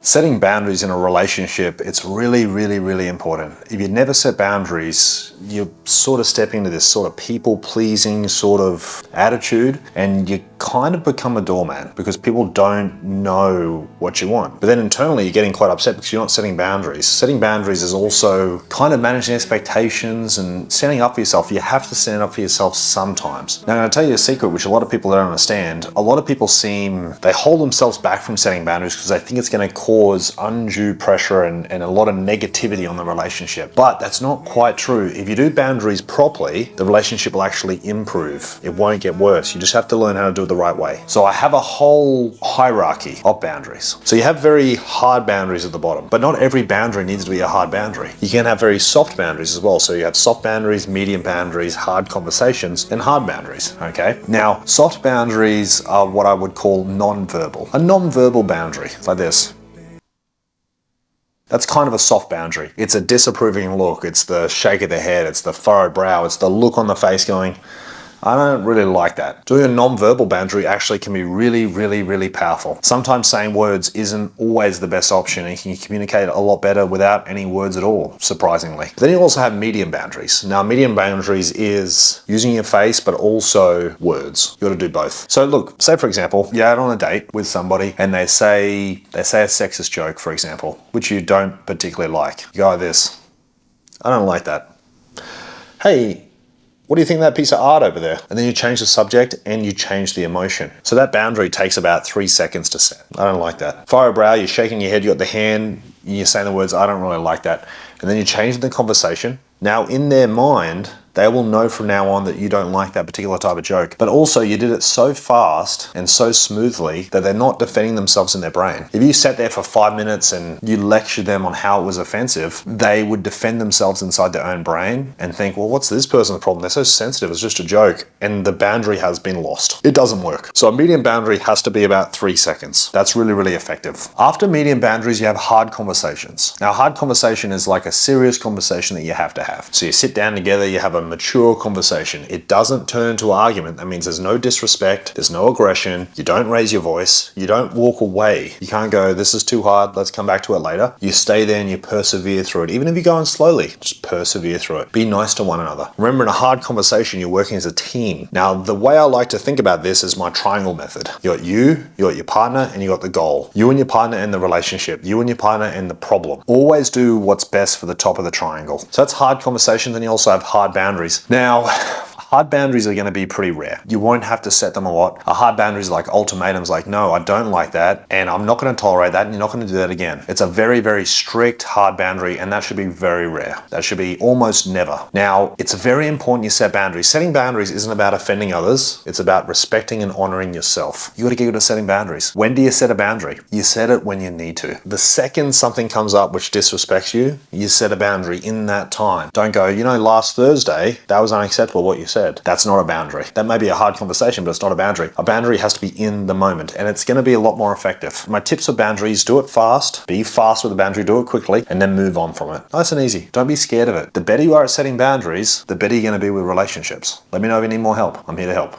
Setting boundaries in a relationship, it's really, really, really important. If you never set boundaries, you're sort of stepping into this sort of people-pleasing sort of attitude, and you kind of become a doormat because people don't know what you want. But then internally, you're getting quite upset because you're not setting boundaries. Setting boundaries is also kind of managing expectations and standing up for yourself. You have to stand up for yourself sometimes. Now, I'm going to tell you a secret, which a lot of people don't understand. A lot of people they hold themselves back from setting boundaries because they think it's going to cause undue pressure and a lot of negativity on the relationship. But that's not quite true. If you do boundaries properly, the relationship will actually improve. It won't get worse. You just have to learn how to do it the right way. So I have a whole hierarchy of boundaries. So you have very hard boundaries at the bottom, but not every boundary needs to be a hard boundary. You can have very soft boundaries as well. So you have soft boundaries, medium boundaries, hard conversations, and hard boundaries, okay? Now, soft boundaries are what I would call non-verbal. A non-verbal boundary, like this. That's kind of a soft boundary. It's a disapproving look. It's the shake of the head. It's the furrowed brow. It's the look on the face going, I don't really like that. Doing a non-verbal boundary actually can be really, really, really powerful. Sometimes saying words isn't always the best option, and you can communicate a lot better without any words at all, surprisingly. But then you also have medium boundaries. Now, medium boundaries is using your face, but also words. You got to do both. So look, say for example, you're out on a date with somebody and they say a sexist joke, for example, which you don't particularly like. You go like this, I don't like that. Hey, what do you think of that piece of art over there? And then you change the subject and you change the emotion. So that boundary takes about 3 seconds to set. I don't like that. Furrow brow, you're shaking your head, you got the hand, you're saying the words, I don't really like that. And then you change the conversation. Now in their mind, they will know from now on that you don't like that particular type of joke. But also you did it so fast and so smoothly that they're not defending themselves in their brain. If you sat there for 5 minutes and you lectured them on how it was offensive, they would defend themselves inside their own brain and think, well, what's this person's problem? They're so sensitive, it's just a joke. And the boundary has been lost. It doesn't work. So a medium boundary has to be about 3 seconds. That's really, really effective. After medium boundaries, you have hard conversations. Now, hard conversation is like a serious conversation that you have to have. So you sit down together, you have a mature conversation. It doesn't turn to argument. That means there's no disrespect, there's no aggression, you don't raise your voice, you don't walk away. You can't go, this is too hard, let's come back to it later. You stay there and you persevere through it. Even if you're going slowly, just persevere through it. Be nice to one another. Remember, in a hard conversation, you're working as a team. Now, the way I like to think about this is my triangle method. You got your partner, and you got the goal. You and your partner and the relationship. You and your partner and the problem. Always do what's best for the top of the triangle. So that's hard conversations, and you also have hard boundaries. Now, hard boundaries are going to be pretty rare. You won't have to set them a lot. A hard boundary is like ultimatums, like, no, I don't like that, and I'm not going to tolerate that, and you're not going to do that again. It's a very, very strict, hard boundary, and that should be very rare. That should be almost never. Now, it's very important you set boundaries. Setting boundaries isn't about offending others. It's about respecting and honoring yourself. You got to get good at setting boundaries. When do you set a boundary? You set it when you need to. The second something comes up which disrespects you, you set a boundary in that time. Don't go, you know, last Thursday, that was unacceptable what you said. That's not a boundary. That may be a hard conversation, but it's not a boundary. A boundary has to be in the moment, and it's going to be a lot more effective. My tips for boundaries: do it fast, be fast with the boundary, do it quickly, and then move on from it. Nice and easy. Don't be scared of it. The better you are at setting boundaries, the better you're going to be with relationships. Let me know if you need more help. I'm here to help.